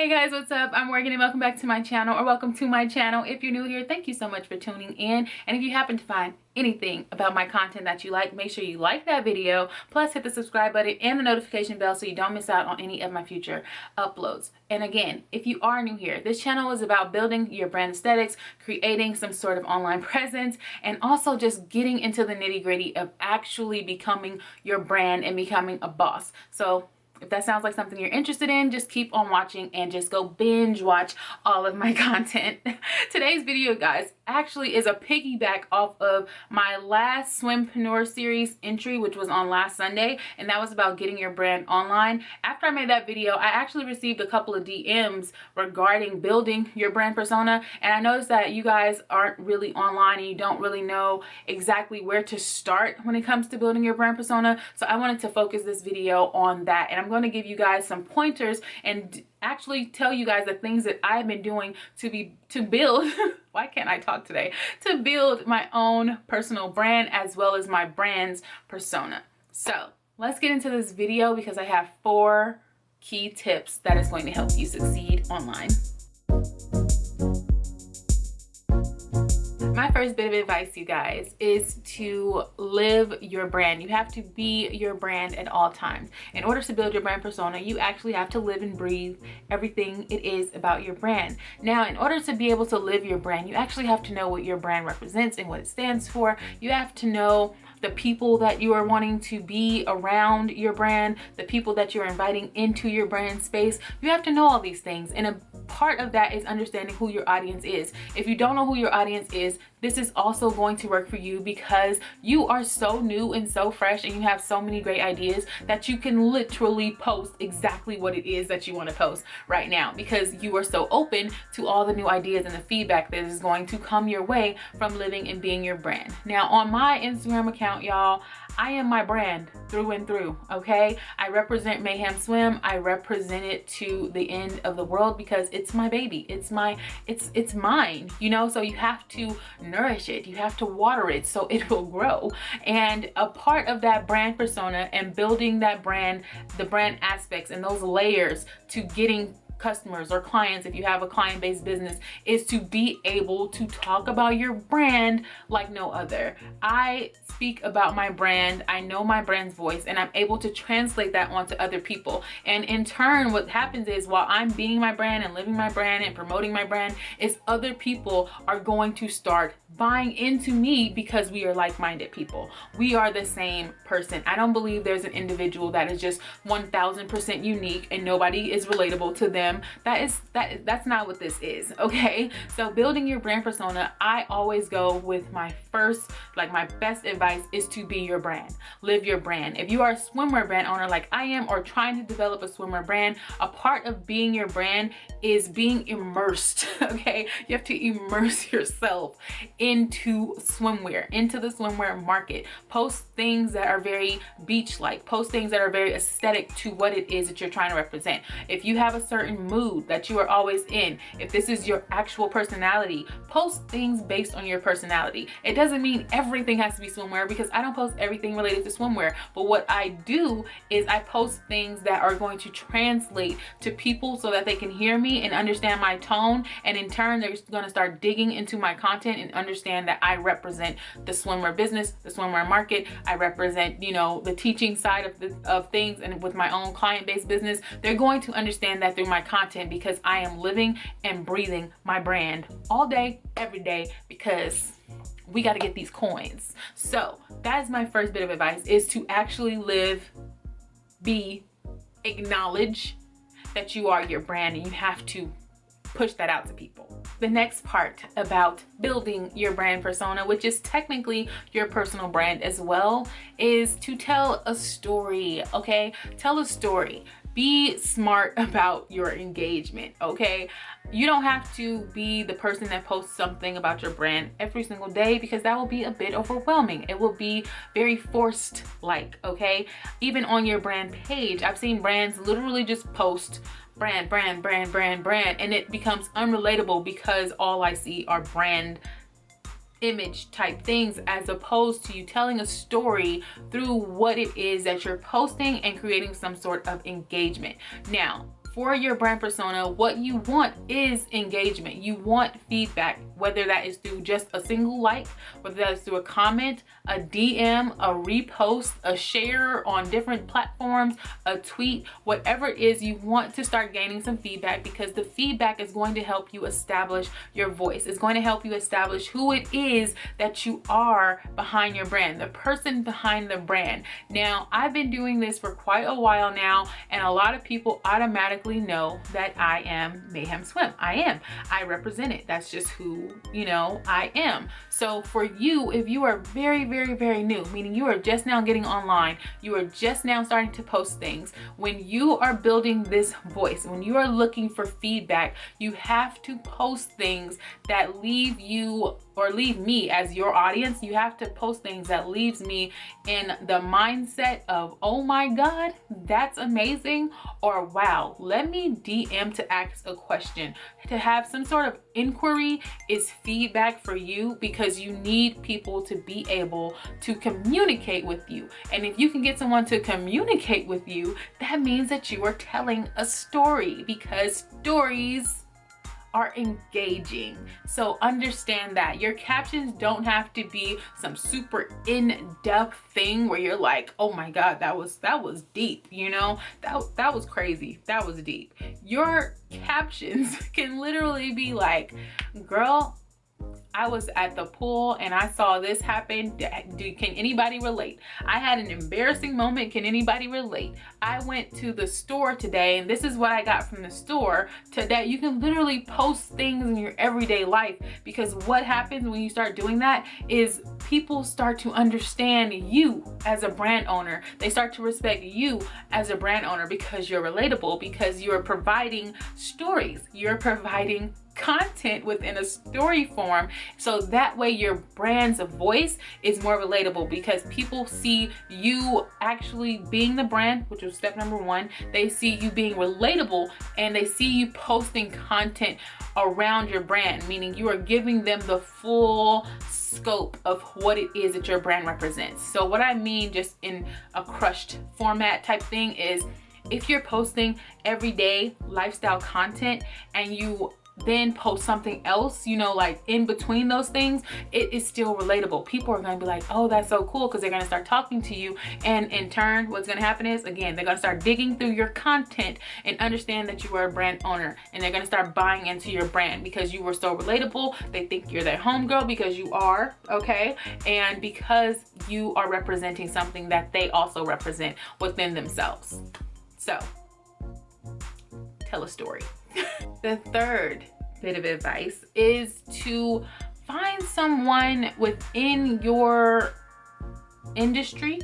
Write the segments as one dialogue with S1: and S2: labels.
S1: Hey guys, what's up? I'm Morgan and welcome back to my channel, or welcome to my channel. If you're new here, thank you so much for tuning in. And if you happen to find anything about my content that you like, make sure you like that video, plus hit the subscribe button and the notification bell so you don't miss out on any of my future uploads. And again, if you are new here, this channel is about building your brand aesthetics, creating some sort of online presence, and also just getting into the nitty-gritty of actually becoming your brand and becoming a boss. So if that sounds like something you're interested in, just keep on watching and just go binge watch all of my content. Today's video, guys, actually is a piggyback off of my last Swimpreneur series entry, which was on last Sunday, and that was about getting your brand online. After I made that video, I actually received a couple of DMs regarding building your brand persona, and I noticed that you guys aren't really online and you don't really know exactly where to start when it comes to building your brand persona. So I wanted to focus this video on that, and I'm going to give you guys some pointers and actually tell you guys the things that I've been doing to build why can't I talk today, to build my own personal brand as well as my brand's persona. So let's get into this video because I have 4 key tips that is going to help you succeed online. My first bit of advice, you guys, is to live your brand. You have to be your brand at all times. In order to build your brand persona, you actually have to live and breathe everything it is about your brand. Now, in order to be able to live your brand, you actually have to know what your brand represents and what it stands for. You have to know the people that you are wanting to be around your brand, the people that you're inviting into your brand space. You have to know all these things, and a part of that is understanding who your audience is. If you don't know who your audience is, this is also going to work for you because you are so new and so fresh and you have so many great ideas that you can literally post exactly what it is that you want to post right now because you are so open to all the new ideas and the feedback that is going to come your way from living and being your brand. Now, on my Instagram account, y'all, I am my brand through and through, okay? I represent Mayhem Swim. I represent it to the end of the world because it's my baby. It's mine, you know? So you have to nourish it. You have to water it so it will grow. And a part of that brand persona and building that brand, the brand aspects and those layers to getting customers or clients, if you have a client-based business, is to be able to talk about your brand like no other. I speak about my brand, I know my brand's voice, and I'm able to translate that onto other people. And in turn, what happens is while I'm being my brand and living my brand and promoting my brand, is other people are going to start buying into me because we are like-minded people. We are the same person. I don't believe there's an individual that is just 1000% unique and nobody is relatable to them. That's not what this is, okay? So building your brand persona, I always go with my first, like my best advice is to be your brand. Live your brand. If you are a swimwear brand owner like I am, or trying to develop a swimwear brand, a part of being your brand is being immersed, okay? You have to immerse yourself into swimwear, into the swimwear market. Post things that are very beach-like. Post things that are very aesthetic to what it is that you're trying to represent. If you have a certain mood that you are always in, if this is your actual personality, post things based on your personality. It doesn't mean everything has to be swimwear because I don't post everything related to swimwear, but what I do is I post things that are going to translate to people so that they can hear me and understand my tone, and in turn they're going to start digging into my content and understand that I represent the swimwear business, the swimwear market. I represent, you know, the teaching side of things, and with my own client-based business, they're going to understand that through my content because I am living and breathing my brand all day, every day, because we got to get these coins. So that is my first bit of advice, is to actually live, acknowledge that you are your brand, and you have to push that out to people. The next part about building your brand persona, which is technically your personal brand as well, is to tell a story, okay? Tell a story. Be smart about your engagement, okay? You don't have to be the person that posts something about your brand every single day because that will be a bit overwhelming. It will be very forced like, okay? Even on your brand page, I've seen brands literally just post brand, and it becomes unrelatable because all I see are brand image type things, as opposed to you telling a story through what it is that you're posting and creating some sort of engagement. Now, for your brand persona, what you want is engagement. You want feedback, whether that is through just a single like, whether that is through a comment, a DM, a repost, a share on different platforms, a tweet, whatever it is. You want to start gaining some feedback, because the feedback is going to help you establish your voice. It's going to help you establish who it is that you are behind your brand, the person behind the brand. Now, I've been doing this for quite a while now, and a lot of people automatically know that I am Mayhem Swim. I represent it. That's just who, you know, I am. So for you, if you are very, very, very new, meaning you are just now getting online, you are just now starting to post things, when you are building this voice, when you are looking for feedback, you have to post things that leave you, or leave me as your audience. You have to post things that leaves me in the mindset of, oh my God, that's amazing, or wow, let me DM to ask a question. To have some sort of inquiry is feedback for you, because you need people to be able to communicate with you. And if you can get someone to communicate with you, that means that you are telling a story, because stories are engaging. So understand that your captions don't have to be some super in-depth thing where you're like, oh my God, that was deep, you know, that was crazy, that was deep. Your captions can literally be like, girl, I was at the pool and I saw this happen. Can anybody relate? I had an embarrassing moment. Can anybody relate? I went to the store today and this is what I got from the store today. You can literally post things in your everyday life, because what happens when you start doing that is people start to understand you as a brand owner. They start to respect you as a brand owner, because you're relatable, because you're providing stories, you're providing content within a story form, so that way your brand's voice is more relatable, because people see you actually being the brand, which was step number one. They see you being relatable, and they see you posting content around your brand, meaning you are giving them the full scope of what it is that your brand represents. So what I mean, just in a crushed format type thing, is if you're posting everyday lifestyle content and you then post something else, you know, like in between those things, it is still relatable. People are going to be like, oh, that's so cool, because they're going to start talking to you, and in turn what's going to happen is, again, they're going to start digging through your content and understand that you are a brand owner, and they're going to start buying into your brand because you were so relatable. They think you're their homegirl, because you are, okay, and because you are representing something that they also represent within themselves. So tell a story. The third bit of advice is to find someone within your industry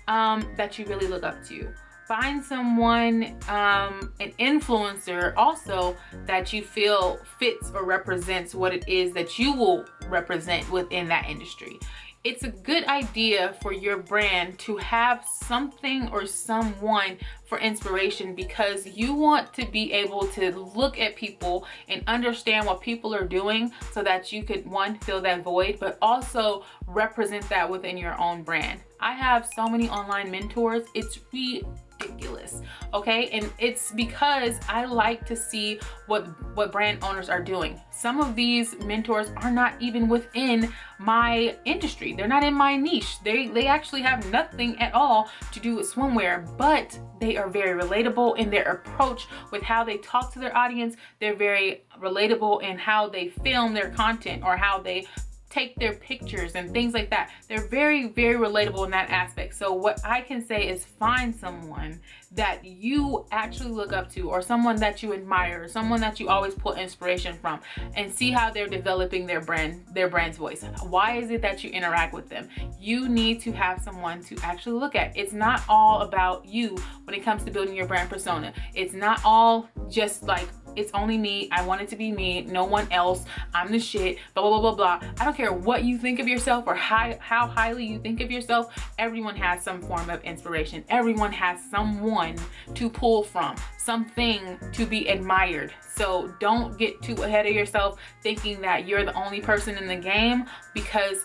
S1: that you really look up to. Find someone, an influencer also, that you feel fits or represents what it is that you will represent within that industry. It's a good idea for your brand to have something or someone for inspiration, because you want to be able to look at people and understand what people are doing, so that you could, one, fill that void, but also represent that within your own brand. I have so many online mentors, it's ridiculous, okay? And it's because I like to see what brand owners are doing. Some of these mentors are not even within my industry. They're not in my niche. They actually have nothing at all to do with swimwear, but they are very relatable in their approach with how they talk to their audience. They're very relatable in how they film their content, or how they take their pictures and things like that. They're very, very relatable in that aspect. So what I can say is, find someone that you actually look up to, or someone that you admire, or someone that you always pull inspiration from, and see how they're developing their brand's voice. Why is it that you interact with them? You need to have someone to actually look at. It's not all about you when it comes to building your brand persona. It's not all just like, it's only me, I want it to be me, no one else, I'm the shit, blah, blah, blah, blah, blah. I don't care what you think of yourself, or how highly you think of yourself. Everyone has some form of inspiration. Everyone has someone to pull from, something to be admired. So don't get too ahead of yourself thinking that you're the only person in the game, because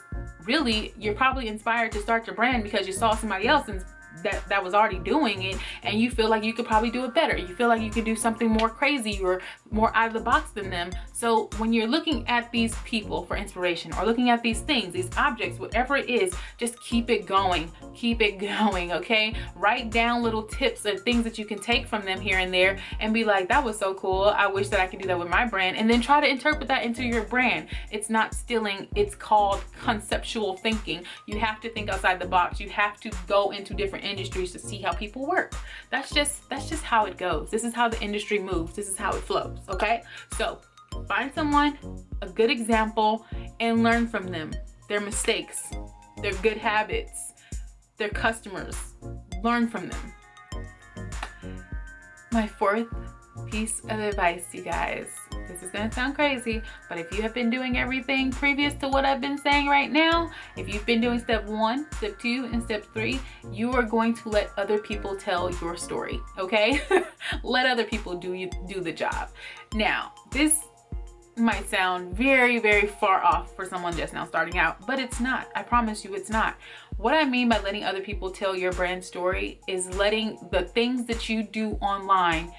S1: really you're probably inspired to start your brand because you saw somebody else's that was already doing it, and you feel like you could probably do it better. You feel like you could do something more crazy or more out of the box than them. So when you're looking at these people for inspiration, or looking at these things, these objects, whatever it is, just keep it going. Keep it going, okay? Write down little tips or things that you can take from them here and there and be like, that was so cool. I wish that I could do that with my brand. And then try to interpret that into your brand. It's not stealing. It's called conceptual thinking. You have to think outside the box. You have to go into different industries to see how people work. That's just how it goes. This is how the industry moves. This is how it flows, okay? So find someone, a good example, and learn from them. Their mistakes, their good habits, their customers. Learn from them. My fourth piece of advice, you guys. This is gonna sound crazy, but if you have been doing everything previous to what I've been saying right now, if you've been doing step 1, step 2, and step 3, you are going to let other people tell your story, okay? Let other people do the job. Now, this might sound very, very far off for someone just now starting out, but it's not. I promise you it's not. What I mean by letting other people tell your brand story is letting the things that you do online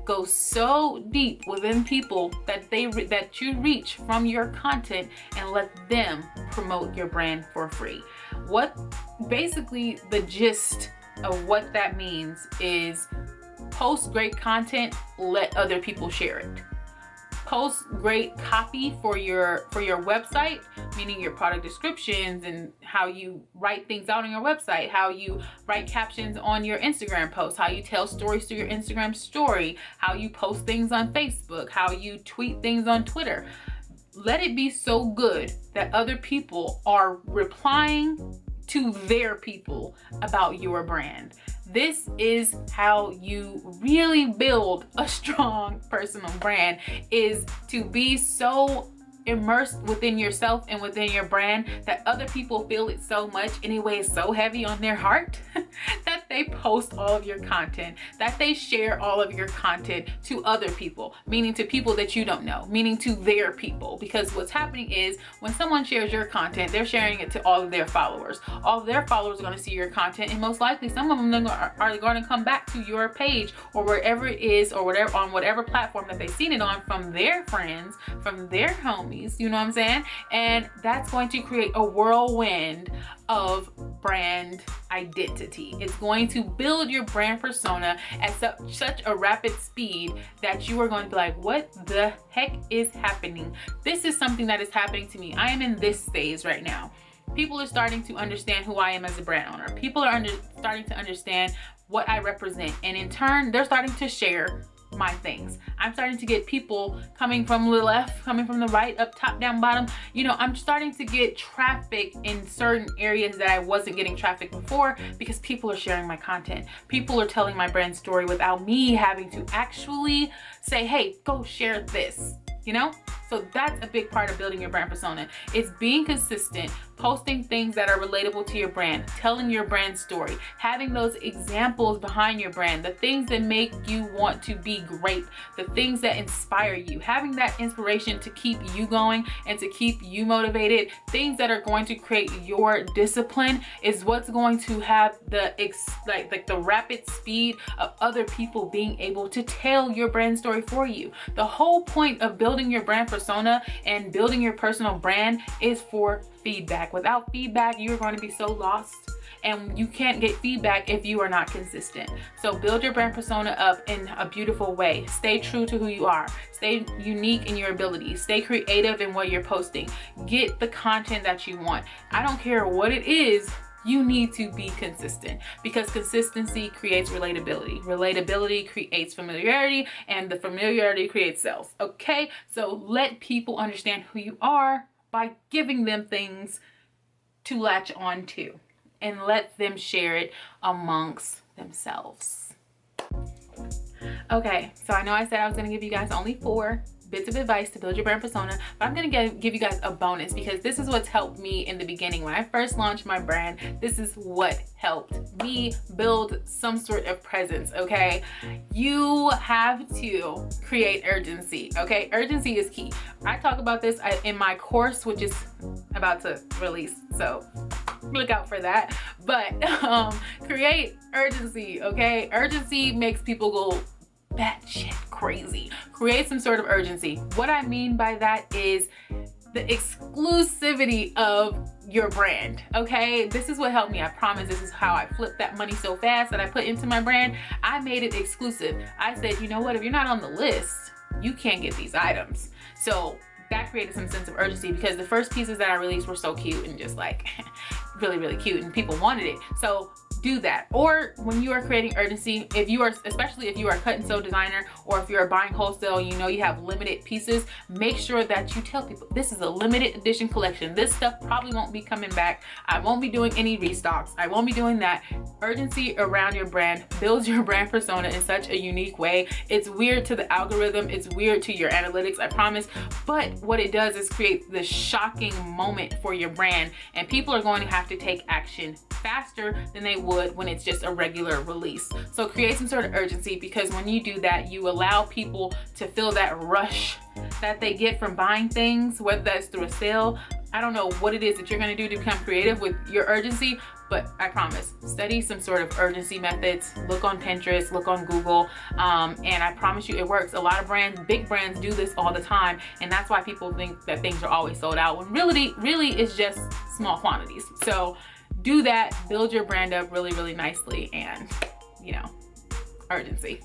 S1: go so deep within people that that you reach from your content, and let them promote your brand for free. What basically the gist of what that means is post great content, let other people share it. Post great copy for your website, meaning your product descriptions and how you write things out on your website, how you write captions on your Instagram posts, how you tell stories through your Instagram story, how you post things on Facebook, how you tweet things on Twitter. Let it be so good that other people are replying to their people about your brand. This is how you really build a strong personal brand, is to be so immersed within yourself and within your brand that other people feel it so much and it weighs so heavy on their heart that they post all of your content, that they share all of your content to other people, meaning to people that you don't know, meaning to their people. Because what's happening is when someone shares your content, they're sharing it to all of their followers. All of their followers are going to see your content, and most likely some of them are going to come back to your page or wherever it is, or whatever, on whatever platform that they've seen it on, from their friends, from their homies. You know what I'm saying? And that's going to create a whirlwind of brand identity. It's going to build your brand persona at such a rapid speed that you are going to be like, what the heck is happening? This is something that is happening to me. I am in this phase right now. People are starting to understand who I am as a brand owner. People are starting to understand what I represent, and in turn, they're starting to share my things. I'm starting to get people coming from the left, coming from the right, up, top, down, bottom. You know, I'm starting to get traffic in certain areas that I wasn't getting traffic before, because people are sharing my content. People are telling my brand story without me having to actually say, hey, go share this, you know? So that's a big part of building your brand persona. It's being consistent, posting things that are relatable to your brand, telling your brand story, having those examples behind your brand, the things that make you want to be great, the things that inspire you, having that inspiration to keep you going and to keep you motivated. Things that are going to create your discipline is what's going to have the the rapid speed of other people being able to tell your brand story for you. The whole point of building your brand persona and building your personal brand is for feedback. Without feedback, you're going to be so lost, and you can't get feedback if you are not consistent. So build your brand persona up in a beautiful way. Stay true to who you are. Stay unique in your abilities. Stay creative in what you're posting. Get the content that you want. I don't care what it is. You need to be consistent, because consistency creates relatability. Relatability creates familiarity, and the familiarity creates sales. Okay, so let people understand who you are by giving them things to latch on to, and let them share it amongst themselves. Okay, so I know I said I was going to give you guys only 4 bits of advice to build your brand persona, but I'm going to give you guys a bonus, because this is what's helped me in the beginning. When I first launched my brand, this is what helped me build some sort of presence. Okay, you have to create urgency. Okay, urgency is key. I talk about this in my course, which is about to release, so look out for that. But create urgency, okay? Urgency makes people go batshit crazy. Create some sort of urgency. What I mean by that is the exclusivity of your brand, okay? This is what helped me. I promise this is how I flipped that money so fast that I put into my brand. I made it exclusive. I said, you know what, if you're not on the list, you can't get these items. So that created some sense of urgency, because the first pieces that I released were so cute and just like really, really cute, and people wanted it. So do that. Or when you are creating urgency, if you are, especially if you are a cut and sew designer, or if you're buying wholesale, you know you have limited pieces, make sure that you tell people this is a limited edition collection. This stuff probably won't be coming back. I won't be doing any restocks. I won't be doing that. Urgency around your brand builds your brand persona in such a unique way. It's weird to the algorithm, it's weird to your analytics, I promise, but what it does is create this shocking moment for your brand, and people are going to have to take action faster than they would when it's just a regular release. So create some sort of urgency, because when you do that, you allow people to feel that rush that they get from buying things, whether that's through a sale. I don't know what it is that you're going to do to become creative with your urgency, but I promise, study some sort of urgency methods. Look on Pinterest, look on Google, and I promise you it works. A lot of brands, big brands, do this all the time, and that's why people think that things are always sold out, when really it's just small quantities. So do that, build your brand up really, really nicely, and you know, urgency.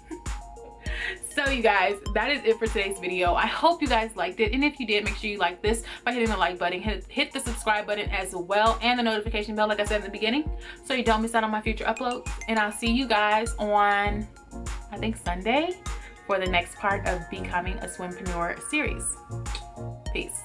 S1: So you guys, that is it for today's video. I hope you guys liked it, and if you did, make sure you like this by hitting the like button, hit the subscribe button as well, and the notification bell like I said in the beginning, so you don't miss out on my future uploads. And I'll see you guys on, I think, Sunday for the next part of Becoming a Swimpreneur series. Peace.